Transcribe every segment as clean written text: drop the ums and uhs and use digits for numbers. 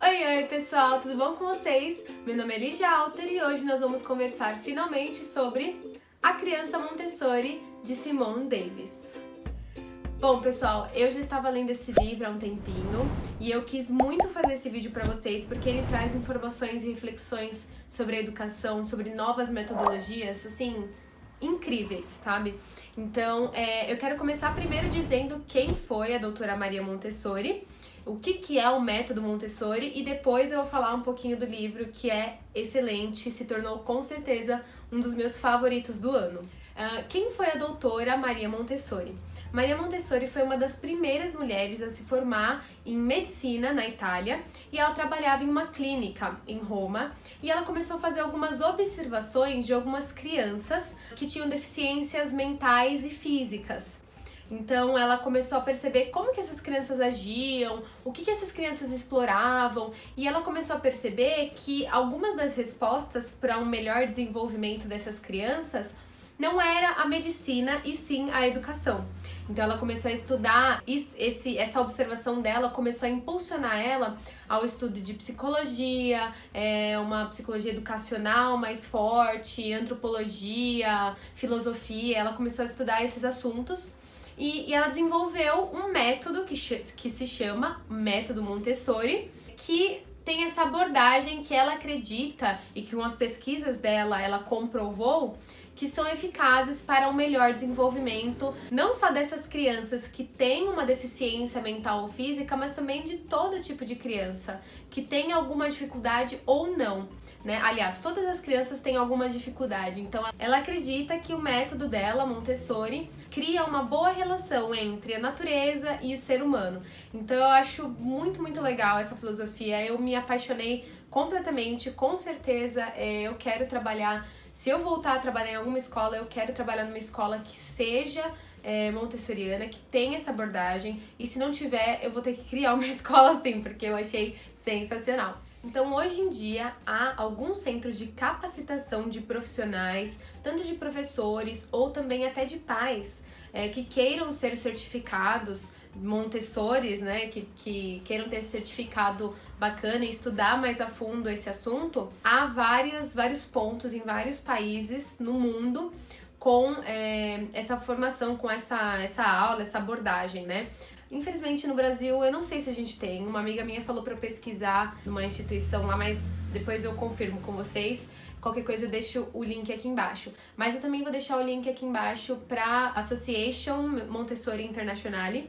Oi pessoal, tudo bom com vocês? Meu nome é Lígia Alter e hoje nós vamos conversar finalmente sobre A Criança Montessori, de Simone Davis. Bom pessoal, eu já estava lendo esse livro há um tempinho e eu quis muito fazer esse vídeo para vocês porque ele traz informações e reflexões sobre a educação, sobre novas metodologias, assim, incríveis, sabe? Então, eu quero começar primeiro dizendo quem foi a doutora Maria Montessori, o que é o método Montessori, e depois eu vou falar um pouquinho do livro, que é excelente, se tornou com certeza um dos meus favoritos do ano. Quem foi a doutora Maria Montessori? Maria Montessori foi uma das primeiras mulheres a se formar em medicina na Itália e ela trabalhava em uma clínica em Roma e ela começou a fazer algumas observações de algumas crianças que tinham deficiências mentais e físicas. Então ela começou a perceber como que essas crianças agiam, o que essas crianças exploravam, e ela começou a perceber que algumas das respostas para um melhor desenvolvimento dessas crianças não era a medicina e sim a educação. Então ela começou a estudar, essa observação dela começou a impulsionar ela ao estudo de psicologia, uma psicologia educacional mais forte, antropologia, filosofia. Ela começou a estudar esses assuntos. E ela desenvolveu um método que se chama Método Montessori, que tem essa abordagem que ela acredita e que com as pesquisas dela ela comprovou que são eficazes para um melhor desenvolvimento, não só dessas crianças que têm uma deficiência mental ou física, mas também de todo tipo de criança que tem alguma dificuldade ou não, né? Aliás, todas as crianças têm alguma dificuldade, então ela acredita que o método dela, Montessori, cria uma boa relação entre a natureza e o ser humano. Então eu acho muito, muito legal essa filosofia, eu me apaixonei completamente, com certeza eu quero trabalhar. Se eu voltar a trabalhar em alguma escola, eu quero trabalhar numa escola que seja montessoriana, que tenha essa abordagem. E se não tiver, eu vou ter que criar uma escola assim, porque eu achei sensacional. Então, hoje em dia, há alguns centros de capacitação de profissionais, tanto de professores ou também até de pais, que queiram ser certificados Montessori, né, que queiram ter esse certificado bacana e estudar mais a fundo esse assunto. Há vários pontos em vários países no mundo com essa formação, com essa aula, essa abordagem, né? Infelizmente no Brasil eu não sei se a gente tem. Uma amiga minha falou para eu pesquisar numa instituição lá, mas depois eu confirmo com vocês. Qualquer coisa eu deixo o link aqui embaixo. Mas eu também vou deixar o link aqui embaixo para Association Montessori Internationale,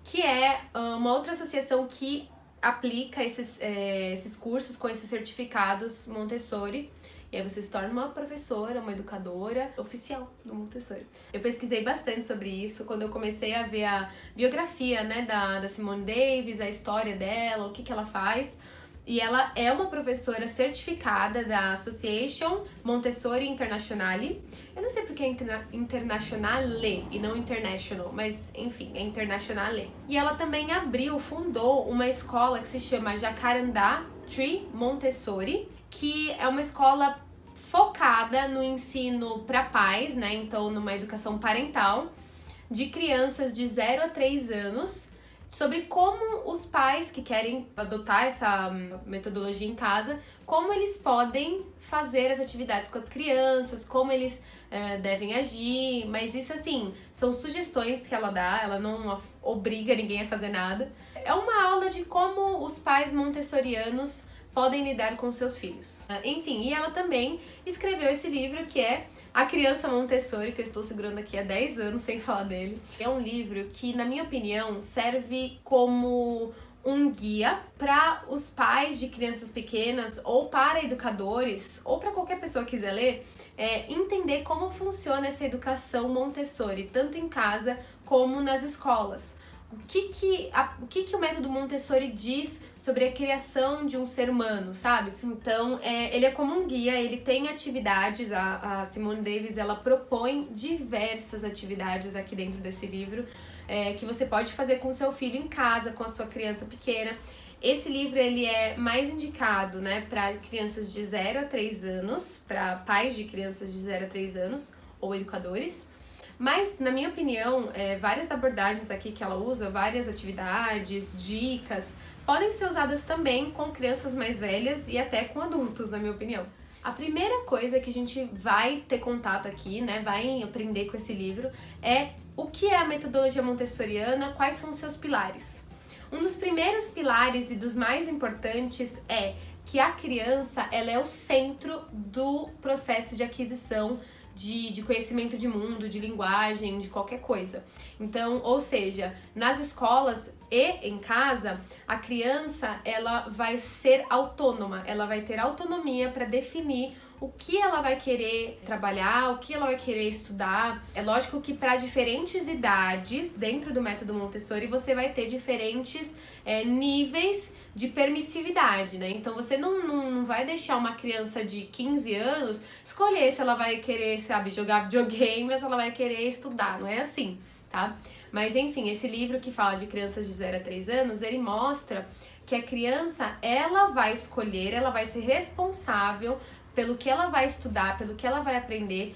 que é uma outra associação que aplica esses cursos com esses certificados Montessori. E aí você se torna uma professora, uma educadora oficial do Montessori. Eu pesquisei bastante sobre isso quando eu comecei a ver a biografia, né, da Simone Davis, a história dela, o que ela faz. E ela é uma professora certificada da Association Montessori Internationale. Eu não sei porque é Internationale e não International, mas enfim, é Internationale. E ela também fundou uma escola que se chama Jacarandá Tree Montessori, que é uma escola focada no ensino para pais, né? Então, numa educação parental de crianças de 0 a 3 anos, sobre como os pais que querem adotar essa metodologia em casa, como eles podem fazer as atividades com as crianças, como eles devem agir, mas isso assim, são sugestões que ela dá, ela não obriga ninguém a fazer nada. É uma aula de como os pais montessorianos podem lidar com seus filhos. Enfim, e ela também escreveu esse livro que é A Criança Montessori, que eu estou segurando aqui há 10 anos sem falar dele. É um livro que, na minha opinião, serve como um guia para os pais de crianças pequenas ou para educadores ou para qualquer pessoa que quiser ler, entender como funciona essa educação Montessori, tanto em casa como nas escolas. O que o método Montessori diz sobre a criação de um ser humano, sabe? Então, ele é como um guia, ele tem atividades, a Simone Davis, ela propõe diversas atividades aqui dentro desse livro, que você pode fazer com o seu filho em casa, com a sua criança pequena. Esse livro, ele é mais indicado, né, para crianças de 0 a 3 anos, para pais de crianças de 0 a 3 anos, ou educadores. Mas, na minha opinião, várias abordagens aqui que ela usa, várias atividades, dicas, podem ser usadas também com crianças mais velhas e até com adultos, na minha opinião. A primeira coisa que a gente vai ter contato aqui, né, vai aprender com esse livro, é o que é a metodologia montessoriana, quais são os seus pilares. Um dos primeiros pilares e dos mais importantes é que a criança, ela é o centro do processo de aquisição de conhecimento de mundo, de linguagem, de qualquer coisa. Então, ou seja, nas escolas e em casa, a criança, ela vai ser autônoma, ela vai ter autonomia para definir o que ela vai querer trabalhar, o que ela vai querer estudar. É lógico que para diferentes idades, dentro do método Montessori, você vai ter diferentes níveis de permissividade, né? Então você não vai deixar uma criança de 15 anos escolher se ela vai querer, sabe, jogar videogame ou se ela vai querer estudar, não é assim, tá? Mas enfim, esse livro que fala de crianças de 0 a 3 anos, ele mostra que a criança, ela vai escolher, ela vai ser responsável pelo que ela vai estudar, pelo que ela vai aprender,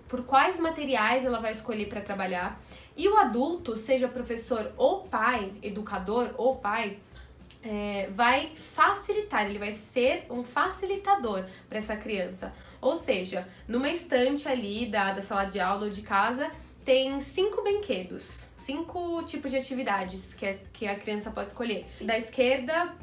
por quais materiais ela vai escolher para trabalhar. E o adulto, seja professor ou pai, educador ou pai, vai facilitar, ele vai ser um facilitador para essa criança. Ou seja, numa estante ali da sala de aula ou de casa, tem 5 brinquedos, 5 tipos de atividades que a criança pode escolher. Da esquerda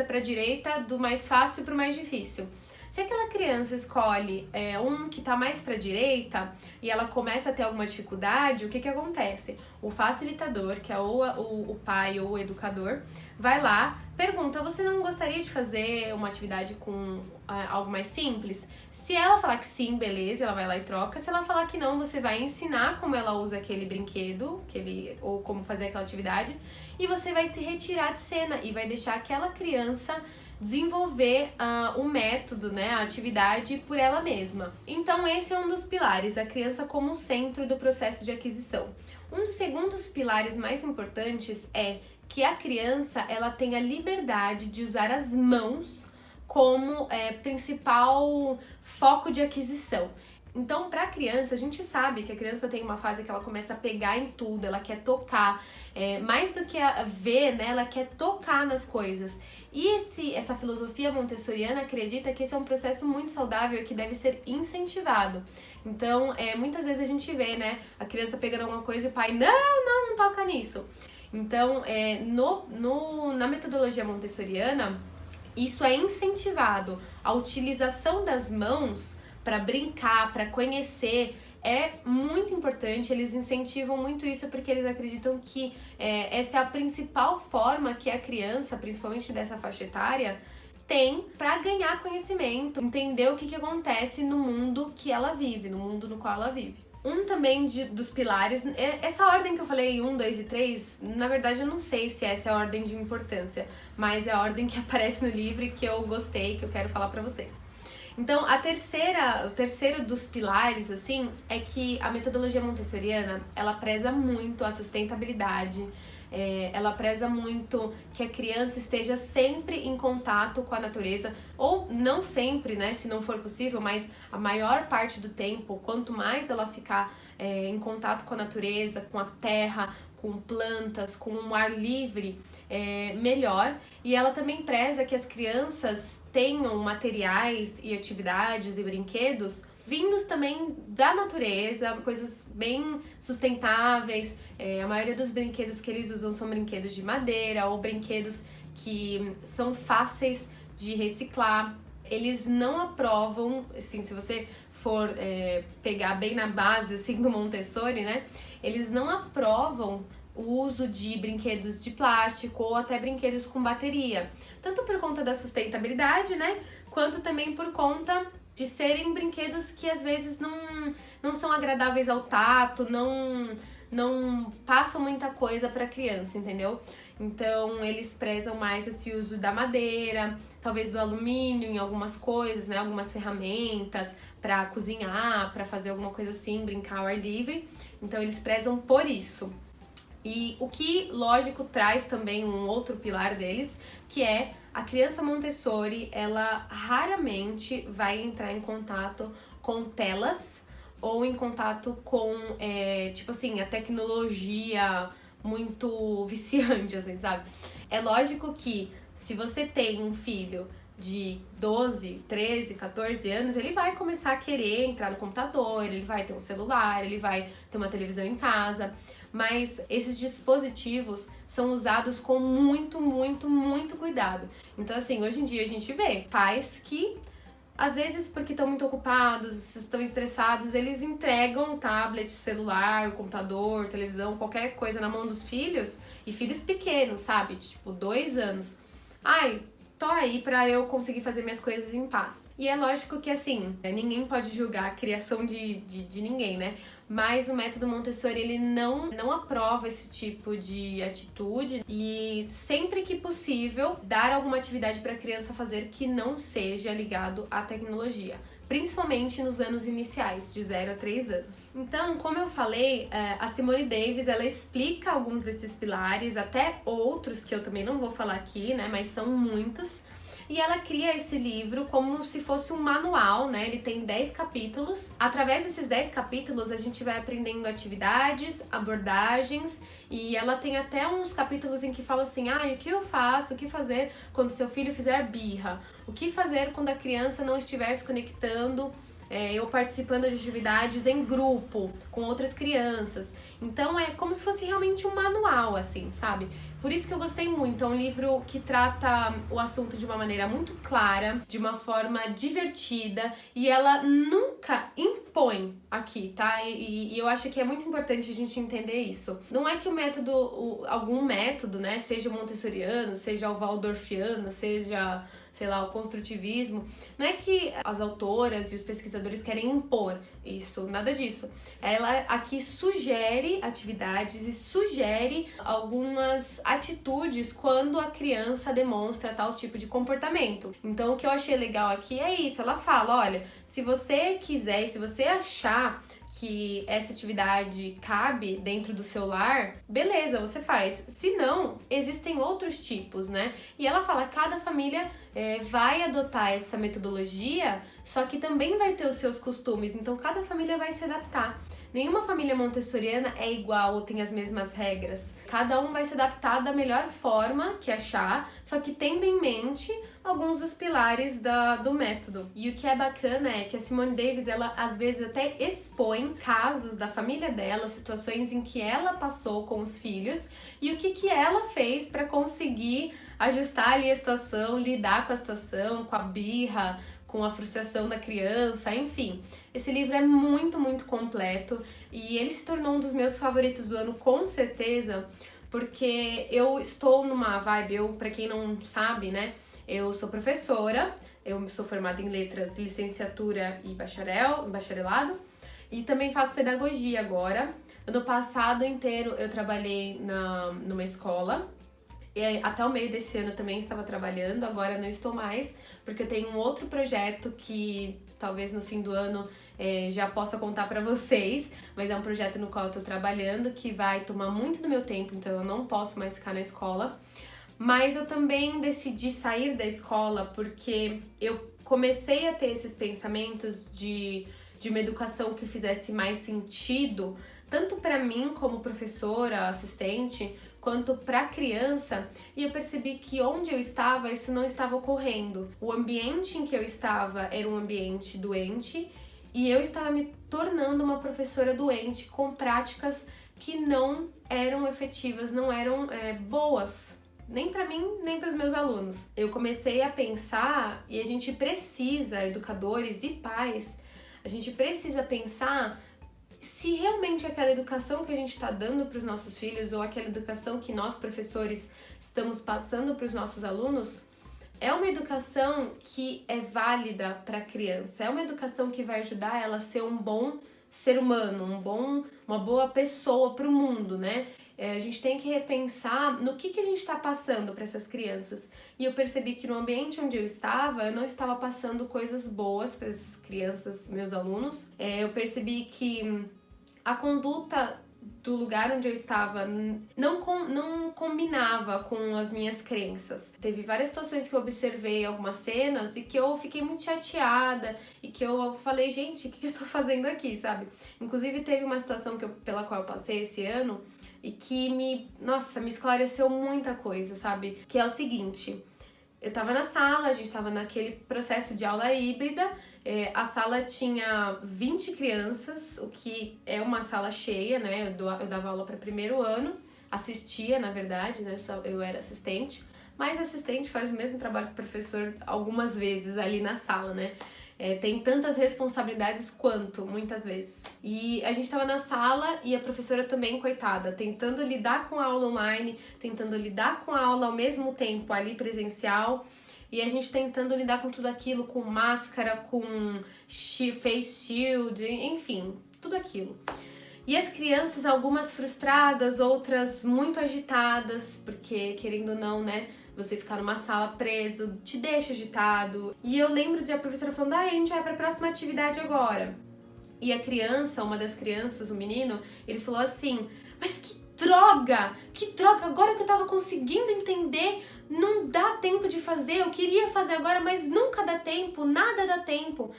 para a direita, do mais fácil para o mais difícil. Se aquela criança escolhe um que está mais para a direita e ela começa a ter alguma dificuldade, o que acontece? O facilitador, que é ou o pai ou o educador, vai lá, pergunta: você não gostaria de fazer uma atividade com algo mais simples? Se ela falar que sim, beleza, ela vai lá e troca. Se ela falar que não, você vai ensinar como ela usa aquele brinquedo, ou como fazer aquela atividade, e você vai se retirar de cena e vai deixar aquela criança desenvolver o método, né, a atividade por ela mesma. Então esse é um dos pilares, a criança como centro do processo de aquisição. Um dos segundos pilares mais importantes é que a criança, ela tem a liberdade de usar as mãos como principal foco de aquisição. Então, para a criança, a gente sabe que a criança tem uma fase que ela começa a pegar em tudo, ela quer tocar, mais do que ver, né, ela quer tocar nas coisas. E essa filosofia montessoriana acredita que esse é um processo muito saudável e que deve ser incentivado. Então, muitas vezes a gente vê, né, a criança pegando alguma coisa e o pai, não toca nisso. Então, na metodologia montessoriana, isso é incentivado. A utilização das mãos para brincar, para conhecer, é muito importante. Eles incentivam muito isso porque eles acreditam que essa é a principal forma que a criança, principalmente dessa faixa etária, tem para ganhar conhecimento, entender o que acontece no mundo que ela vive, no mundo no qual ela vive. Um também dos pilares, essa ordem que eu falei, 1, 2 e 3, na verdade eu não sei se essa é a ordem de importância, mas é a ordem que aparece no livro e que eu gostei, que eu quero falar pra vocês. Então, o terceiro dos pilares, assim, é que a metodologia montessoriana, ela preza muito a sustentabilidade, ela preza muito que a criança esteja sempre em contato com a natureza, ou não sempre, né, se não for possível, mas a maior parte do tempo, quanto mais ela ficar em contato com a natureza, com a terra, com plantas, com um ar livre, melhor. E ela também preza que as crianças tenham materiais e atividades e brinquedos vindos também da natureza, coisas bem sustentáveis. A maioria dos brinquedos que eles usam são brinquedos de madeira ou brinquedos que são fáceis de reciclar. Eles não aprovam, assim, se você for pegar bem na base assim, do Montessori, né? Eles não aprovam o uso de brinquedos de plástico ou até brinquedos com bateria. Tanto por conta da sustentabilidade, né? Quanto também por conta de serem brinquedos que às vezes não são agradáveis ao tato, não passam muita coisa para a criança, entendeu? Então eles prezam mais esse uso da madeira, talvez do alumínio em algumas coisas, né? Algumas ferramentas para cozinhar, para fazer alguma coisa assim, brincar ao ar livre. Então eles prezam por isso. E o que, lógico, traz também um outro pilar deles, que é a criança Montessori, ela raramente vai entrar em contato com telas ou em contato com, tipo assim, a tecnologia muito viciante, assim, sabe? É lógico que se você tem um filho de 12, 13, 14 anos, ele vai começar a querer entrar no computador, ele vai ter um celular, ele vai ter uma televisão em casa, mas esses dispositivos são usados com muito, muito, muito cuidado. Então, assim, hoje em dia a gente vê pais que, às vezes, porque estão muito ocupados, estão estressados, eles entregam o tablet, o celular, o computador, televisão, qualquer coisa na mão dos filhos, e filhos pequenos, sabe? Tipo, 2 anos. Ai, tô aí pra eu conseguir fazer minhas coisas em paz. E é lógico que, assim, ninguém pode julgar a criação de ninguém, né? Mas o método Montessori, ele não aprova esse tipo de atitude e sempre que possível, dar alguma atividade para a criança fazer que não seja ligado à tecnologia. Principalmente nos anos iniciais, de 0 a 3 anos. Então, como eu falei, a Simone Davis, ela explica alguns desses pilares, até outros que eu também não vou falar aqui, né, mas são muitos. E ela cria esse livro como se fosse um manual, né? Ele tem 10 capítulos. Através desses 10 capítulos, a gente vai aprendendo atividades, abordagens, e ela tem até uns capítulos em que fala assim: o que eu faço, o que fazer quando seu filho fizer birra? O que fazer quando a criança não estiver se conectando ou participando de atividades em grupo, com outras crianças. Então é como se fosse realmente um manual, assim, sabe? Por isso que eu gostei muito. É um livro que trata o assunto de uma maneira muito clara, de uma forma divertida, e ela nunca impõe aqui, tá? E eu acho que é muito importante a gente entender isso. Não é que o método, algum método, né, seja o montessoriano, seja o waldorfiano, seja, sei lá, o construtivismo, não é que as autoras e os pesquisadores querem impor isso, nada disso. Ela aqui sugere atividades e sugere algumas atitudes quando a criança demonstra tal tipo de comportamento. Então, o que eu achei legal aqui é isso, ela fala, olha, se você quiser e se você achar que essa atividade cabe dentro do seu lar, beleza, você faz. Se não, existem outros tipos, né? E ela fala, cada família vai adotar essa metodologia, só que também vai ter os seus costumes, então cada família vai se adaptar. Nenhuma família montessoriana é igual ou tem as mesmas regras. Cada um vai se adaptar da melhor forma que achar, só que tendo em mente alguns dos pilares do método. E o que é bacana é que a Simone Davis, ela às vezes até expõe casos da família dela, situações em que ela passou com os filhos e o que ela fez para conseguir ajustar ali a situação, lidar com a situação, com a birra, com a frustração da criança, enfim. Esse livro é muito, muito completo e ele se tornou um dos meus favoritos do ano, com certeza, porque eu estou numa vibe, pra quem não sabe, né, eu sou professora, eu sou formada em letras, licenciatura e bacharelado, e também faço pedagogia agora. Ano passado inteiro eu trabalhei numa escola, e até o meio desse ano eu também estava trabalhando, agora não estou mais, porque eu tenho um outro projeto que talvez no fim do ano já possa contar pra vocês, mas é um projeto no qual eu tô trabalhando que vai tomar muito do meu tempo, então eu não posso mais ficar na escola. Mas eu também decidi sair da escola porque eu comecei a ter esses pensamentos de uma educação que fizesse mais sentido, tanto para mim como professora, assistente, quanto para a criança, e eu percebi que onde eu estava, isso não estava ocorrendo. O ambiente em que eu estava era um ambiente doente e eu estava me tornando uma professora doente com práticas que não eram efetivas, não eram boas. Nem para mim, nem para os meus alunos. Eu comecei a pensar, e a gente precisa, educadores e pais, a gente precisa pensar se realmente aquela educação que a gente está dando para os nossos filhos ou aquela educação que nós, professores, estamos passando para os nossos alunos é uma educação que é válida para a criança, é uma educação que vai ajudar ela a ser um bom ser humano, uma boa pessoa para o mundo, né? A gente tem que repensar no que a gente está passando para essas crianças. E eu percebi que no ambiente onde eu não estava passando coisas boas para essas crianças, meus alunos. Eu percebi que a conduta do lugar onde eu estava não combinava com as minhas crenças. Teve várias situações que eu observei algumas cenas e que eu fiquei muito chateada e que eu falei, gente, o que eu tô fazendo aqui, sabe? Inclusive teve uma situação pela qual eu passei esse ano, e que nossa, me esclareceu muita coisa, sabe? Que é o seguinte, eu tava na sala, a gente tava naquele processo de aula híbrida, a sala tinha 20 crianças, o que é uma sala cheia, né? Eu dava aula para primeiro ano, assistia, na verdade, né? Eu era assistente, mas assistente faz o mesmo trabalho que o professor algumas vezes ali na sala, né? Tem tantas responsabilidades quanto, muitas vezes. E a gente tava na sala e a professora também, coitada, tentando lidar com a aula online, tentando lidar com a aula ao mesmo tempo ali presencial, e a gente tentando lidar com tudo aquilo, com máscara, com face shield, enfim, tudo aquilo. E as crianças, algumas frustradas, outras muito agitadas, porque querendo ou não, né, você ficar numa sala preso, te deixa agitado. E eu lembro de a professora falando, a gente vai pra próxima atividade agora. E a criança, uma das crianças, o menino, ele falou assim, mas que droga, agora que eu tava conseguindo entender, não dá tempo de fazer, eu queria fazer agora, mas nunca dá tempo, nada dá tempo.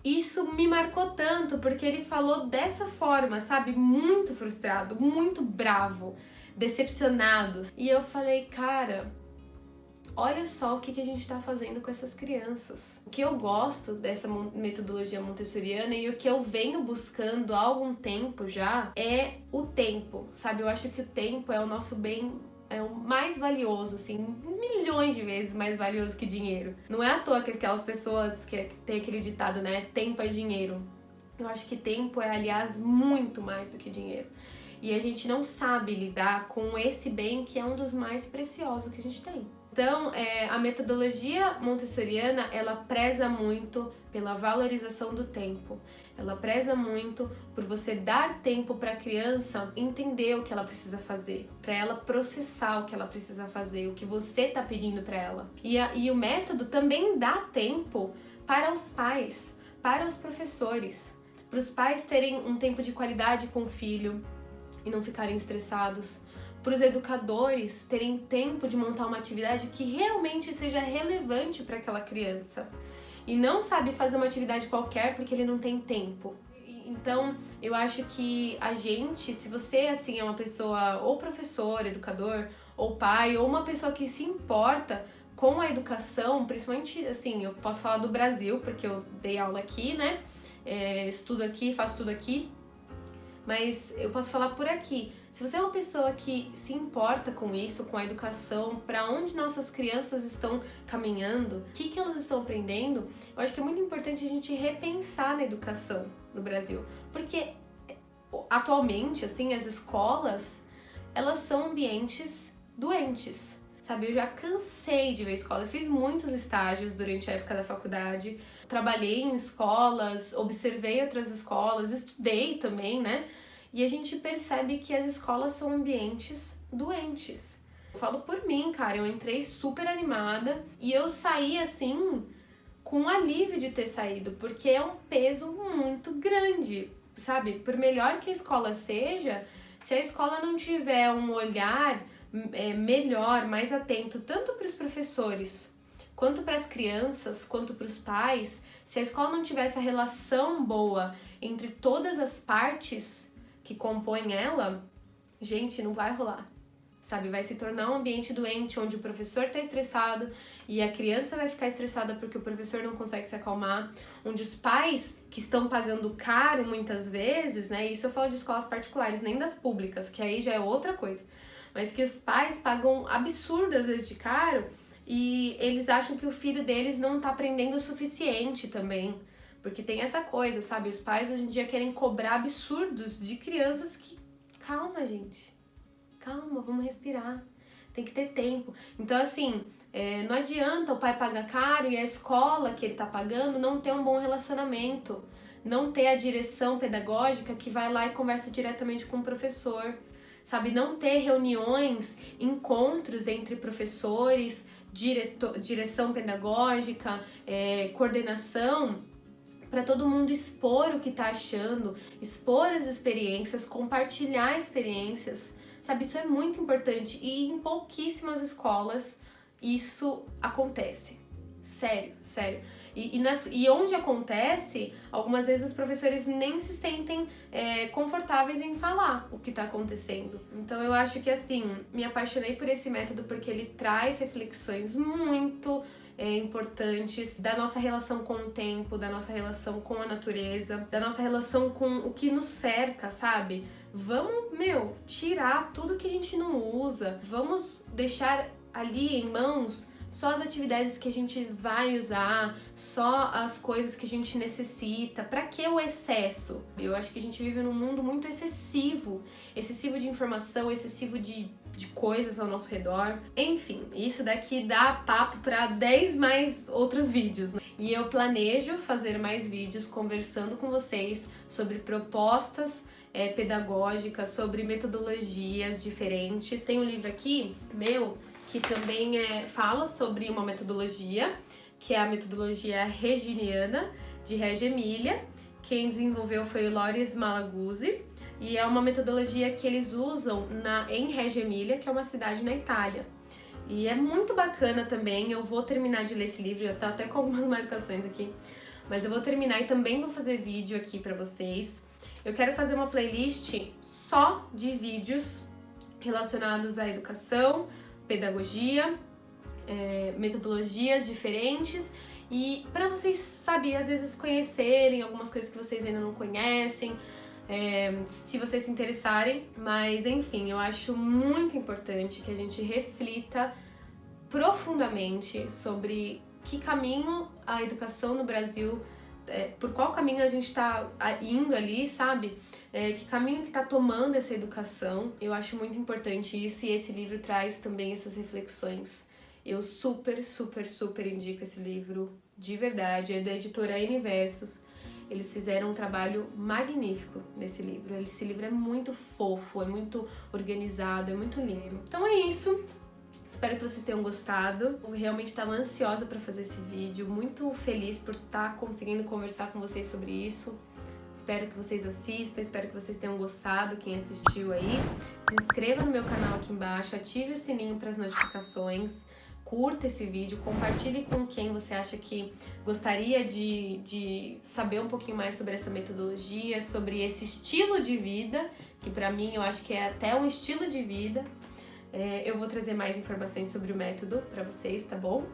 Isso me marcou tanto, porque ele falou dessa forma, sabe? Muito frustrado, muito bravo, decepcionado. E eu falei, cara, olha só o que a gente tá fazendo com essas crianças. O que eu gosto dessa metodologia montessoriana e o que eu venho buscando há algum tempo já é o tempo, sabe? Eu acho que o tempo é o nosso bem, é o mais valioso, assim, milhões de vezes mais valioso que dinheiro. Não é à toa que aquelas pessoas que tem aquele ditado, né? Tempo é dinheiro. Eu acho que tempo é, aliás, muito mais do que dinheiro. E a gente não sabe lidar com esse bem que é um dos mais preciosos que a gente tem. Então, a metodologia montessoriana, ela preza muito pela valorização do tempo. Ela preza muito por você dar tempo para a criança entender o que ela precisa fazer, para ela processar o que ela precisa fazer, o que você está pedindo para ela. E o método também dá tempo para os pais, para os professores, para os pais terem um tempo de qualidade com o filho e não ficarem estressados, para os educadores terem tempo de montar uma atividade que realmente seja relevante para aquela criança e não sabe fazer uma atividade qualquer porque ele não tem tempo. Então, eu acho que a gente, se você assim é uma pessoa ou professor, educador, ou pai, ou uma pessoa que se importa com a educação, principalmente assim, eu posso falar do Brasil, porque eu dei aula aqui, né? Estudo aqui, faço tudo aqui, mas eu posso falar por aqui. Se você é uma pessoa que se importa com isso, com a educação, para onde nossas crianças estão caminhando, o que elas estão aprendendo, eu acho que é muito importante a gente repensar na educação no Brasil. Porque atualmente, assim, as escolas, elas são ambientes doentes, sabe? Eu já cansei de ver escola, eu fiz muitos estágios durante a época da faculdade, trabalhei em escolas, observei outras escolas, estudei também, né? E a gente percebe que as escolas são ambientes doentes. Eu falo por mim, cara, eu entrei super animada e eu saí assim com alívio de ter saído, porque é um peso muito grande, sabe? Por melhor que a escola seja, se a escola não tiver um olhar melhor, mais atento, tanto para os professores, quanto para as crianças, quanto para os pais, se a escola não tiver essa relação boa entre todas as partes que compõem ela, gente, não vai rolar, sabe? Vai se tornar um ambiente doente, onde o professor tá estressado e a criança vai ficar estressada porque o professor não consegue se acalmar, onde os pais que estão pagando caro muitas vezes, né? Isso eu falo de escolas particulares, nem das públicas, que aí já é outra coisa, mas que os pais pagam absurdo às vezes de caro e eles acham que o filho deles não tá aprendendo o suficiente também. Porque tem essa coisa, sabe? Os pais hoje em dia querem cobrar absurdos de crianças que... Calma, gente. Calma, vamos respirar. Tem que ter tempo. Então, assim, não adianta o pai pagar caro e a escola que ele tá pagando não ter um bom relacionamento. Não ter a direção pedagógica que vai lá e conversa diretamente com o professor. Sabe? Não ter reuniões, encontros entre professores, direção pedagógica, coordenação, para todo mundo expor o que tá achando, expor as experiências, compartilhar experiências, sabe? Isso é muito importante e em pouquíssimas escolas isso acontece. Sério, sério. E onde acontece, algumas vezes os professores nem se sentem confortáveis em falar o que tá acontecendo. Então eu acho que assim, me apaixonei por esse método porque ele traz reflexões muito importantes da nossa relação com o tempo, da nossa relação com a natureza, da nossa relação com o que nos cerca, sabe? Vamos, tirar tudo que a gente não usa, vamos deixar ali em mãos só as atividades que a gente vai usar, só as coisas que a gente necessita. Pra que o excesso? Eu acho que a gente vive num mundo muito excessivo de informação, excessivo de coisas ao nosso redor. Enfim, isso daqui dá papo pra 10 mais outros vídeos, né? E eu planejo fazer mais vídeos conversando com vocês sobre propostas pedagógicas, sobre metodologias diferentes. Tem um livro aqui, que também fala sobre uma metodologia, que é a metodologia reginiana, de Reggio Emilia. Quem desenvolveu foi o Loris Malaguzzi, e é uma metodologia que eles usam em Reggio Emilia, que é uma cidade na Itália. E é muito bacana também, eu vou terminar de ler esse livro, já tá até com algumas marcações aqui, mas eu vou terminar e também vou fazer vídeo aqui pra vocês. Eu quero fazer uma playlist só de vídeos relacionados à educação, pedagogia, metodologias diferentes, e para vocês, sabe, às vezes conhecerem algumas coisas que vocês ainda não conhecem, se vocês se interessarem. Mas enfim, eu acho muito importante que a gente reflita profundamente sobre que caminho a educação no Brasil, por qual caminho a gente tá indo ali, sabe? Que caminho que tá tomando essa educação. Eu acho muito importante isso, e esse livro traz também essas reflexões. Eu super, super, super indico esse livro, de verdade. É da editora Universos. Eles fizeram um trabalho magnífico nesse livro. Esse livro é muito fofo, é muito organizado, é muito lindo. Então é isso. Espero que vocês tenham gostado. Eu realmente estava ansiosa para fazer esse vídeo, muito feliz por estar conseguindo conversar com vocês sobre isso. Espero que vocês assistam, espero que vocês tenham gostado, quem assistiu aí. Se inscreva no meu canal aqui embaixo, ative o sininho para as notificações, curta esse vídeo, compartilhe com quem você acha que gostaria de saber um pouquinho mais sobre essa metodologia, sobre esse estilo de vida, que pra mim eu acho que é até um estilo de vida. Eu vou trazer mais informações sobre o método pra vocês, tá bom?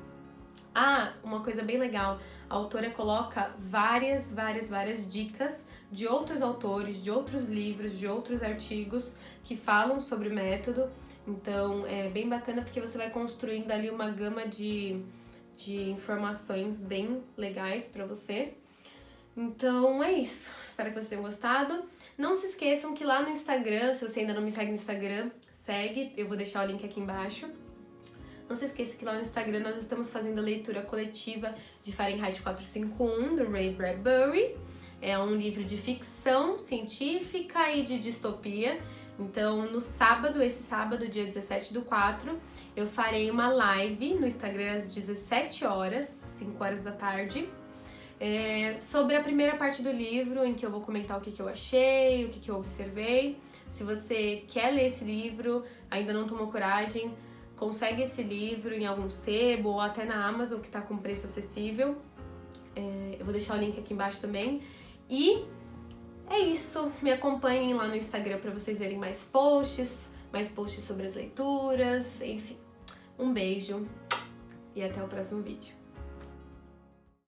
Uma coisa bem legal, a autora coloca várias dicas de outros autores, de outros livros, de outros artigos que falam sobre o método. Então é bem bacana porque você vai construindo ali uma gama de informações bem legais pra você. Então é isso, espero que vocês tenham gostado. Não se esqueçam que lá no Instagram, se você ainda não me segue no Instagram, segue, eu vou deixar o link aqui embaixo. Não se esqueça que lá no Instagram nós estamos fazendo a leitura coletiva de Fahrenheit 451, do Ray Bradbury. É um livro de ficção científica e de distopia. Então, esse sábado, dia 17/4, eu farei uma live no Instagram às 17 horas, 5 horas da tarde, sobre a primeira parte do livro, em que eu vou comentar o que eu achei, o que eu observei. Se você quer ler esse livro, ainda não tomou coragem, consegue esse livro em algum sebo ou até na Amazon, que tá com preço acessível. Eu vou deixar o link aqui embaixo também. E é isso, me acompanhem lá no Instagram para vocês verem mais posts sobre as leituras, enfim. Um beijo e até o próximo vídeo.